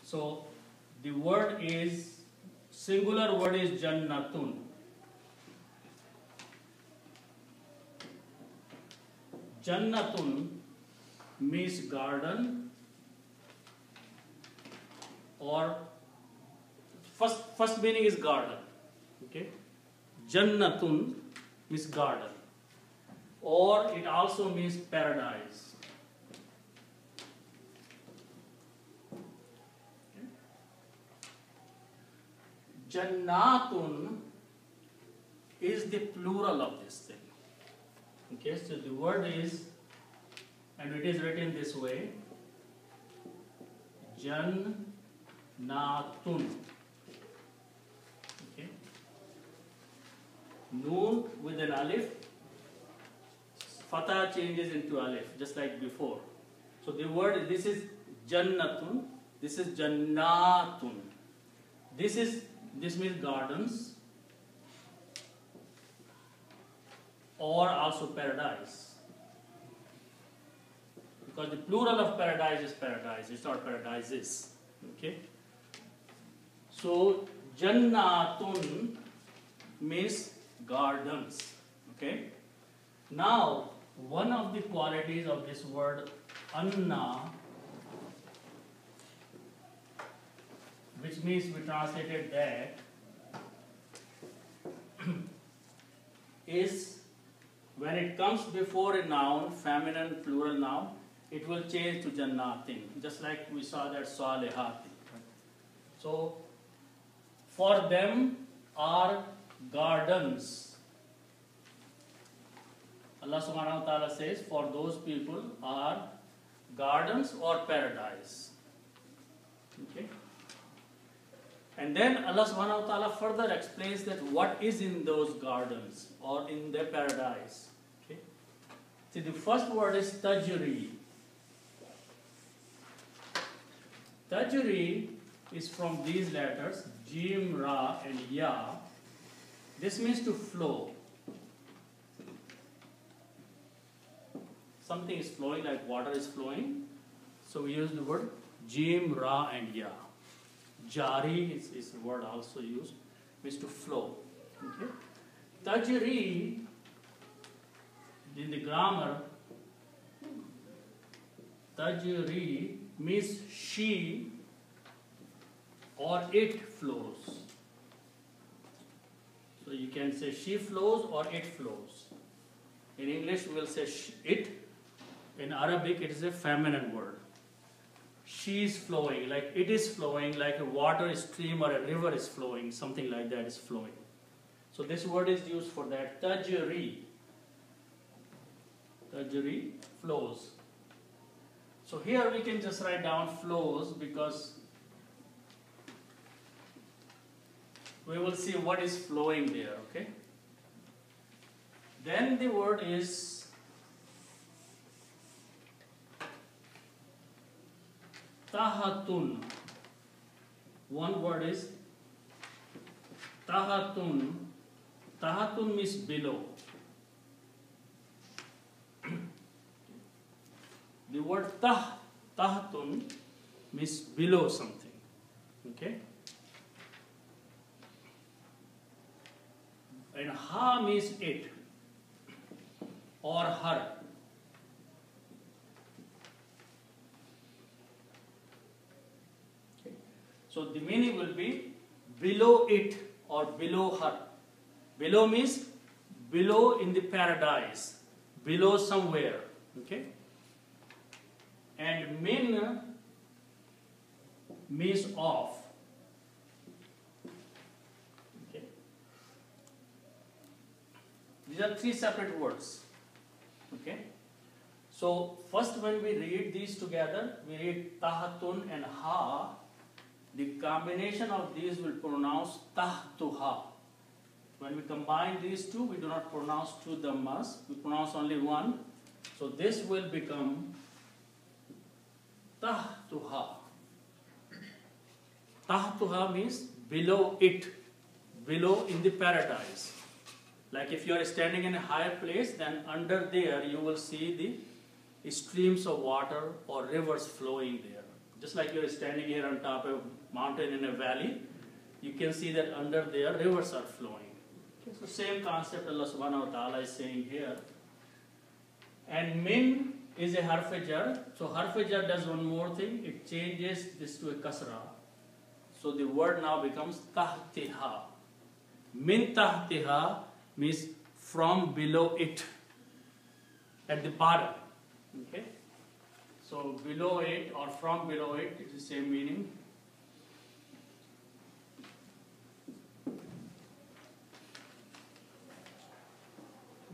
So the word is, singular word is jannatun. Jannatun means garden, or first meaning is garden. Okay, Jannatun means garden, or it also means paradise. Okay. Jannatun is the plural of this thing. Okay, so the word is, and it is written this way, Jannatun. Okay, Noon with an alif, fatha changes into alif, just like before. So the word, this is Jannatun, this is Jannatun. This means gardens, or also paradise. Because the plural of paradise is paradise, it's not paradises. Okay? So Jannatun means gardens. Okay? Now, one of the qualities of this word Anna, which means we translated that, is when it comes before a noun, feminine plural noun, it will change to jannatin, just like we saw that salihati. So, for them are gardens. Allah subhanahu wa ta'ala says, for those people are gardens or paradise. Okay? And then Allah subhanahu wa ta'ala further explains that what is in those gardens or in their paradise. Okay? See, the first word is tajri. Tajri is from these letters, Jim, Ra and Ya. This means to flow. Something is flowing, like water is flowing. So we use the word Jim, Ra and Ya. Jari is the word also used, means to flow. Okay? Tajri, in the grammar, tajri means she or it flows. So you can say she flows or it flows. In English we will say it. In Arabic it is a feminine word. She is flowing, like it is flowing, like a water stream or a river is flowing, something like that is flowing. So this word is used for that, tajri. Tajri, flows. So here we can just write down flows, because we will see what is flowing there, okay? Then the word is tahatun. One word is tahatun. Tahatun means below. The word tahatun means below something. Okay? And ha means it or her. So the meaning will be below it or below her. Below means below in the paradise, below somewhere. Okay? And min means of. Okay? These are three separate words. Okay? So first, when we read these together, we read tahatun and ha. The combination of these will pronounce tahtuha. When we combine these two, we do not pronounce two dhammas, we pronounce only one. So this will become tahtuha. Tahtuha means below it, below in the paradise. Like if you are standing in a higher place, then under there you will see the streams of water or rivers flowing there. Just like you're standing here on top of a mountain in a valley, you can see that under there rivers are flowing. Okay, so same concept Allah subhanahu wa ta'ala is saying here. And min is a harf-e-jar. So harf-e-jar does one more thing. It changes this to a kasra. So the word now becomes tahtiha. Min tahtiha means from below it, at the bottom. Okay? So below it or from below it, it's the same meaning.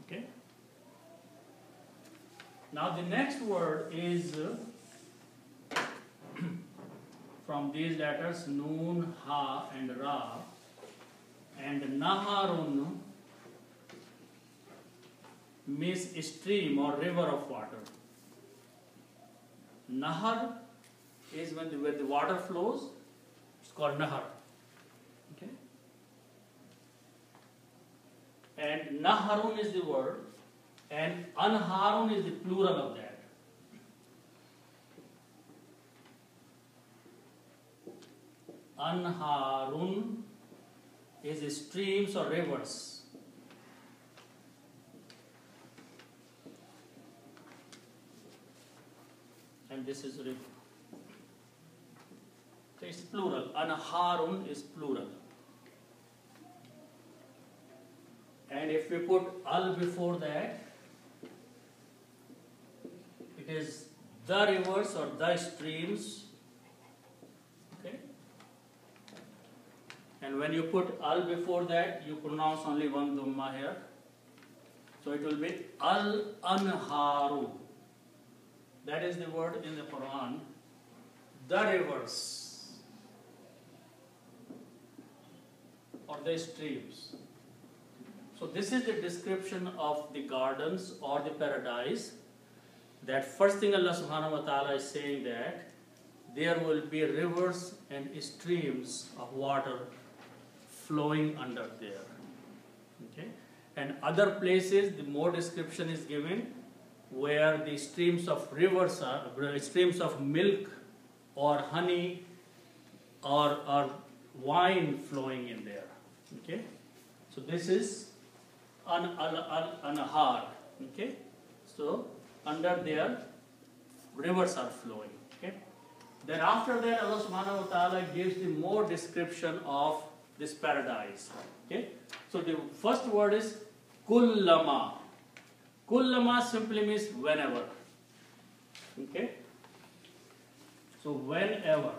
Okay? Now the next word is from these letters Noon, Ha and Ra, and Naharun means stream or river of water. Nahar is where the water flows, it's called Nahar. Okay? And Naharun is the word, and Anharun is the plural of that. Anharun is streams or rivers. And this is river. So it's plural. Anharun is plural. And if we put al before that, it is the rivers or the streams. Okay? And when you put al before that, you pronounce only one dhamma here. So it will be al-anharu. That is the word in the Quran. The rivers or the streams. So this is the description of the gardens or the paradise. That first thing Allah subhanahu wa ta'ala is saying that there will be rivers and streams of water flowing under there. Okay? And other places, the more description is given, where the streams of rivers are, streams of milk or honey or wine flowing in there. Okay? So this is anahar. Okay? So under there, rivers are flowing. Okay? Then after that, Allah subhanahu wa ta'ala gives the more description of this paradise. Okay? So the first word is kullama. Kullama simply means whenever. Okay? So whenever.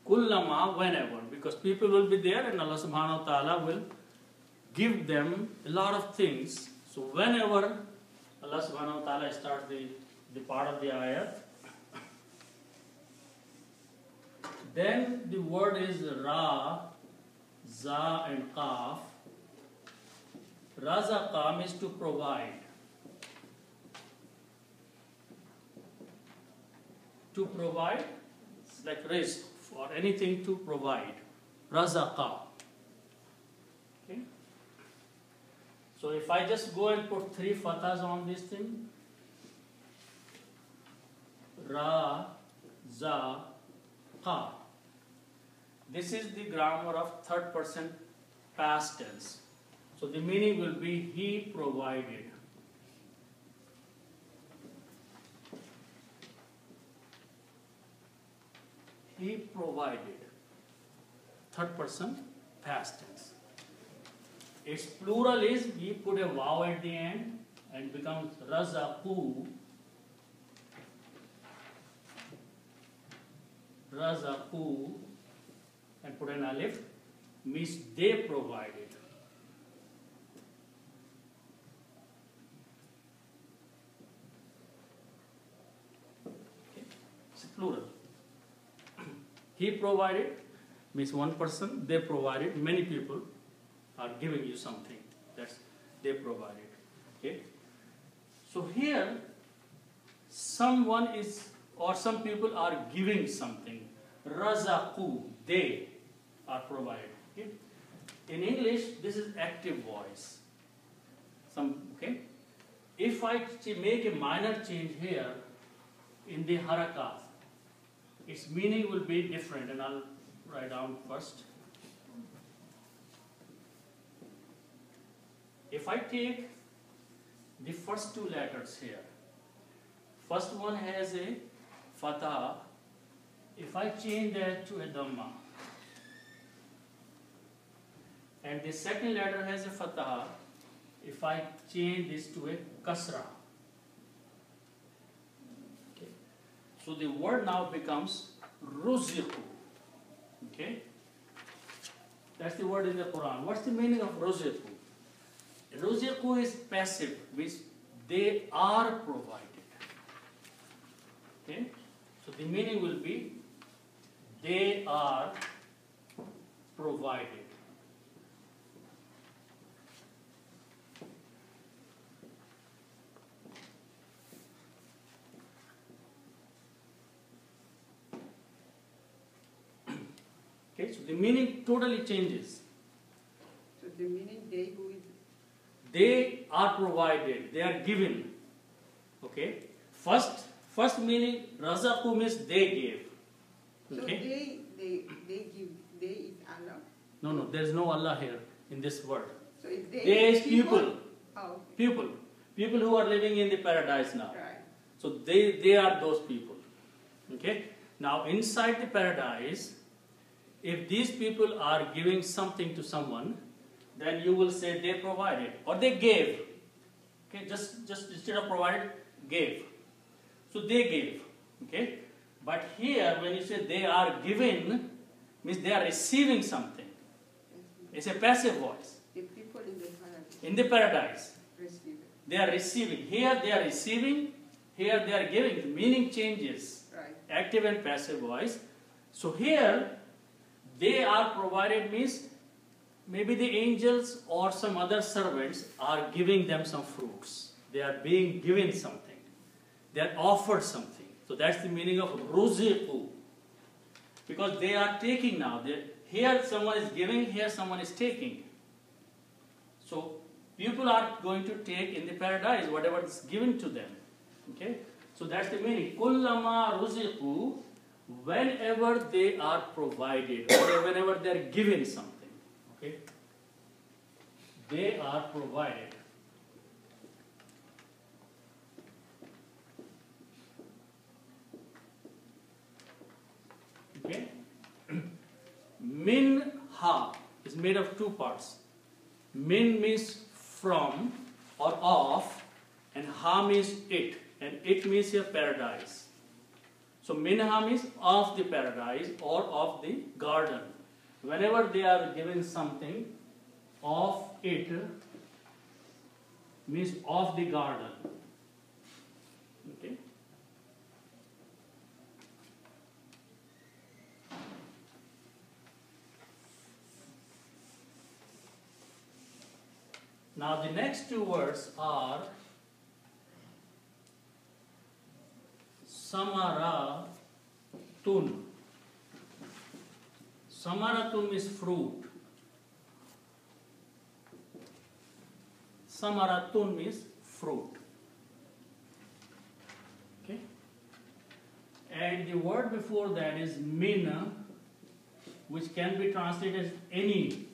Kullama, whenever. Because people will be there and Allah subhanahu wa ta'ala will give them a lot of things. So whenever Allah subhanahu wa ta'ala starts the part of the ayat, then the word is Ra, Za and Qaf. Razaqa means to provide. To provide, it's like rizq, or anything to provide. Razaqa. Okay? So if I just go and put 3 fathas on this thing, Ra, Za, Qa. This is the grammar of third person past tense. So the meaning will be he provided. He provided. Third person past tense. Its plural is he put a vav at the end and becomes razaqu. Razaqu and put an alif means they provided. Okay. It's plural. He provided means one person, they provided, many people are giving you something. That's they provided. Okay. So here someone is or some people are giving something. Razaqu, they are provided. Okay? In English, this is active voice. Some if I make a minor change here in the harakat, its meaning will be different, and I'll write down first. If I take the first two letters here, first one has a fatah. If I change that to a dhamma, and the second letter has a fatah, if I change this to a kasra, okay, so the word now becomes ruziqu. Okay, that's the word in the Quran. What's the meaning of ruziqu? Ruziqu is passive, means they are provided. Okay, so the meaning will be they are provided. Okay, so the meaning totally changes. So the meaning they are provided, they are given. Okay. First meaning razaqu means they gave. Okay. So they give, they is Allah. No, there is no Allah here in this word. So if they is people. Oh. People who are living in the paradise now. Right. So they are those people. Okay. Now inside the paradise, if these people are giving something to someone, then you will say they provided or they gave. Okay, just instead of provided, gave. So they gave. Okay, but here when you say they are given, means they are receiving something. It's a passive voice. The people in the paradise, receive. They are receiving. Here they are receiving. Here they are giving. The meaning changes. Right. Active and passive voice. So here they are provided means maybe the angels or some other servants are giving them some fruits. They are being given something. They are offered something. So that's the meaning of ruziqu. Because they are taking now. Here someone is giving, here someone is taking. So people are going to take in the paradise whatever is given to them. Okay? So that's the meaning. Kullama ruziqu, whenever they are provided or whenever they are given something. Okay? They are provided. Okay? Min ha is made of two parts. Min means from or of, and ha means it, and it means your paradise. So minha means of the paradise or of the garden. Whenever they are given something of it, means of the garden. Okay. Now the next two words are samaratun. Samaratun means fruit. Samaratun means fruit. Okay? And the word before that is min, which can be translated as any.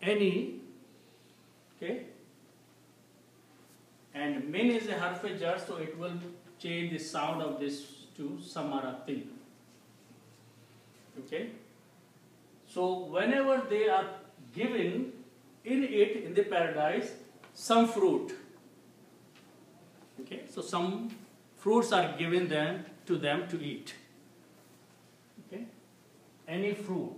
Any. Okay? And min is a harf jar, so it will change the sound of this to samaratin. Okay? So whenever they are given in it, in the paradise, some fruit. Okay? So some fruits are given to them to eat. Okay? Any fruit.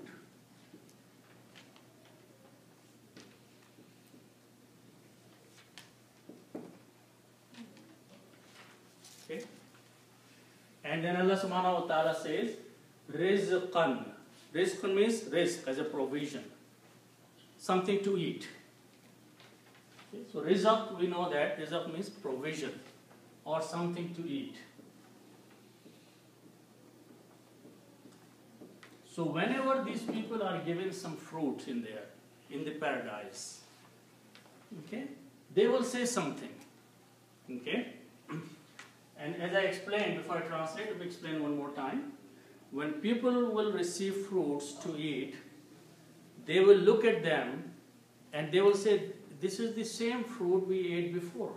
Okay? And then Allah subhanahu wa ta'ala says, rizqan. Rizqan means rizq as a provision. Something to eat. Okay? So rizq, we know that rizq means provision or something to eat. So whenever these people are given some fruits in there, in the paradise, Okay, they will say something. Okay, and as I explained before I translate, let me explain one more time. When people will receive fruits to eat, they will look at them and they will say, this is the same fruit we ate before.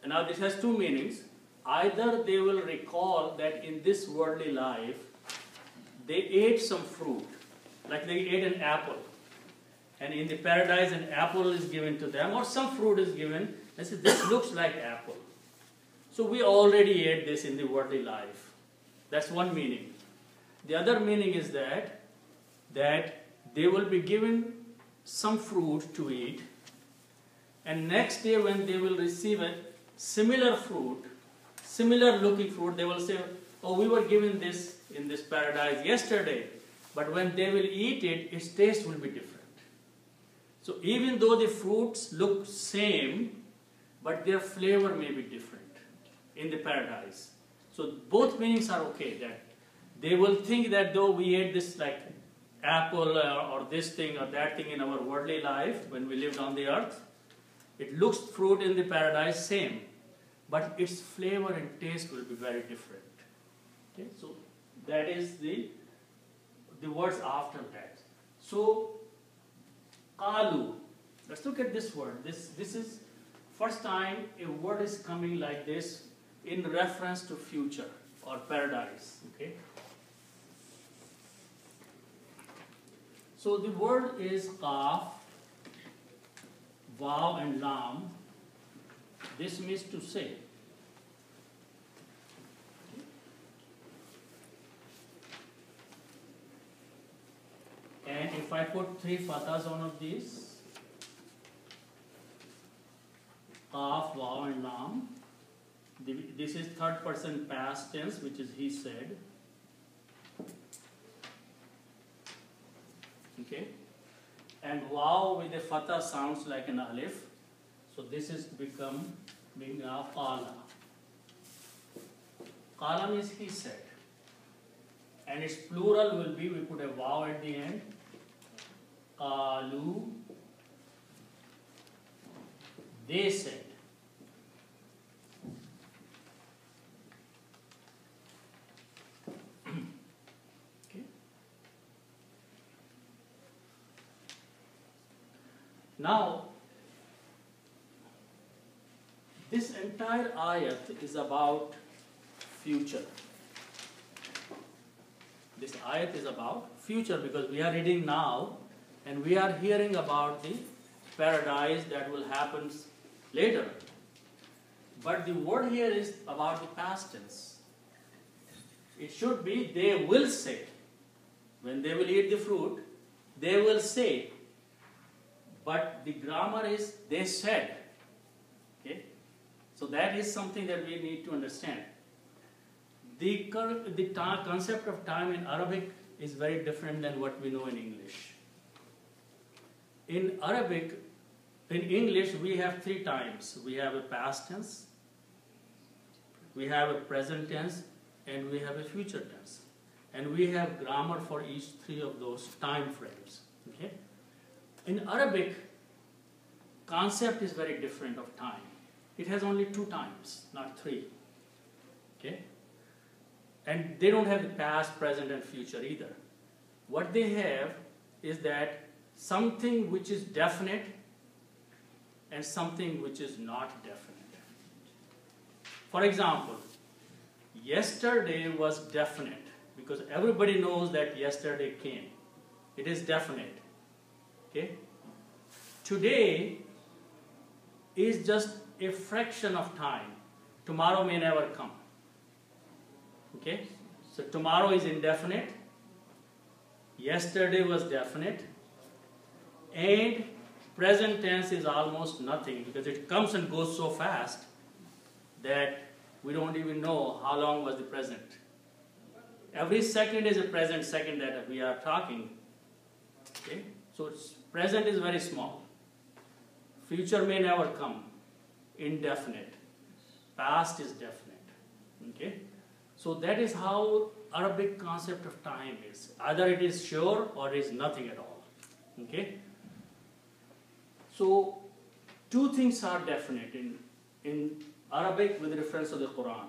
And now this has two meanings. Either they will recall that in this worldly life, they ate some fruit, like they ate an apple. And in the paradise, an apple is given to them, or some fruit is given. They say, this looks like apple. So we already ate this in the worldly life. That's one meaning. The other meaning is that they will be given some fruit to eat, and next day when they will receive a similar fruit, similar looking fruit, they will say, oh, we were given this in this paradise yesterday, but when they will eat it, its taste will be different. So even though the fruits look same, but their flavor may be different in the paradise. So both meanings are okay, that they will think that though we ate this like apple or this thing or that thing in our worldly life when we lived on the earth, it looks fruit in the paradise same, but its flavor and taste will be very different. Okay, so that is the words after that. So qalu, let's look at this word. This is first time a word is coming like this in reference to future or paradise. Okay. So the word is qaf, vav and lam. This means to say. And if I put three fathahs on of these, qaf, vav and lam, this is third person past tense, which is he said. Okay, and waw with a fatah sounds like an alif, so this is become being a qala. Qala means he said, and its plural will be, we put a waw at the end, qalu, they said. Now, this entire ayat is about future. This ayat is about future because we are reading now and we are hearing about the paradise that will happen later. But the word here is about the past tense. It should be they will say. When they will eat the fruit, they will say. But the grammar is they said. Okay? So that is something that we need to understand. The concept of time in Arabic is very different than what we know in English. In Arabic, in English, we have three times. We have a past tense, we have a present tense, and we have a future tense. And we have grammar for each three of those time frames. Okay? In Arabic, concept is very different of time. It has only two times, not three. Okay? And they don't have the past, present, and future either. What they have is that something which is definite and something which is not definite. For example, yesterday was definite because everybody knows that yesterday came. It is definite. Okay? Today is just a fraction of time. Tomorrow may never come. Okay? So tomorrow is indefinite. Yesterday was definite. And present tense is almost nothing because it comes and goes so fast that we don't even know how long was the present. Every second is a present second that we are talking. Okay? So present is very small. Future may never come. Indefinite. Past is definite. Okay? So that is how Arabic concept of time is. Either it is sure or it is nothing at all. Okay? So, two things are definite in Arabic with reference to the Quran.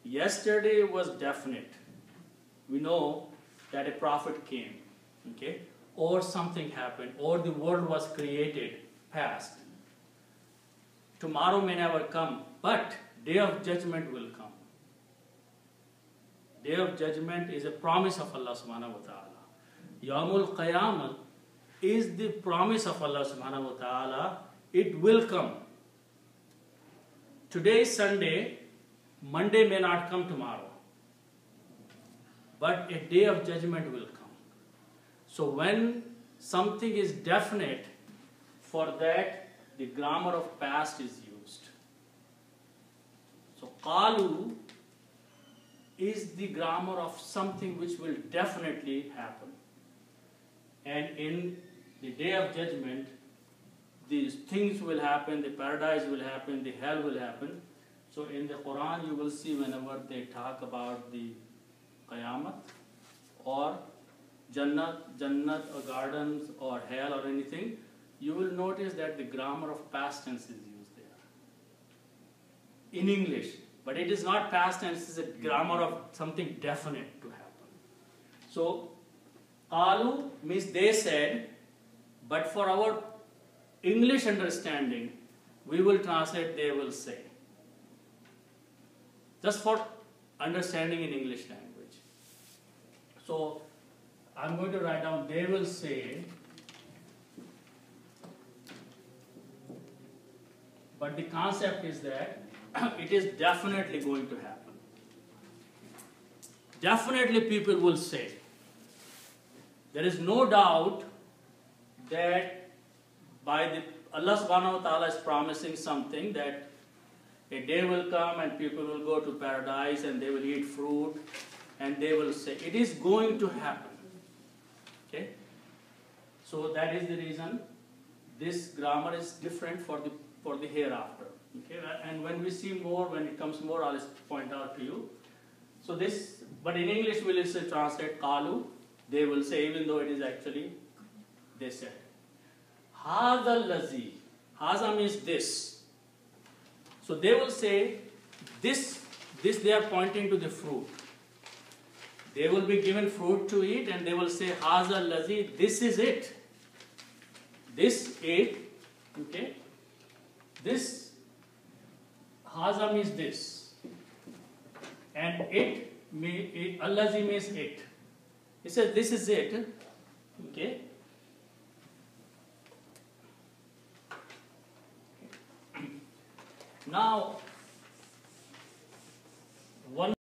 Yesterday was definite. We know that a prophet came, okay, or something happened, or the world was created, past. Tomorrow may never come, but day of judgment will come. Day of judgment is a promise of Allah subhanahu wa ta'ala. Yawmul Qiyamah is the promise of Allah subhanahu wa ta'ala. It will come. Today is Sunday, Monday may not come tomorrow, but a day of judgment will come. So when something is definite, for that the grammar of past is used. So qalu is the grammar of something which will definitely happen. And in the day of judgment, these things will happen, the paradise will happen, the hell will happen. So in the Quran you will see whenever they talk about the Qiyamah or Jannat or gardens or hell or anything, you will notice that the grammar of past tense is used there. In English. But it is not past tense, it is a grammar of something definite to happen. So, qalu means they said, but for our English understanding, we will translate they will say. Just for understanding in English language. So, I'm going to write down they will say, but the concept is that it is definitely going to happen. Definitely people will say. There is no doubt that by the Allah subhanahu wa ta'ala is promising something, that a day will come and people will go to paradise and they will eat fruit and they will say. It is going to happen. Okay? So that is the reason this grammar is different for the hereafter. Okay? And when we see more, when it comes more, I'll point out to you. So this, but in English we will say translate qalu, they will say, even though it is actually they said. Hadha lazi. Haza means this. So they will say this they are pointing to the fruit. They will be given fruit to eat and they will say Haza lazi, this is it. This it, okay? This Haza means this. And it Allazi means it. He says this is it. Okay? Now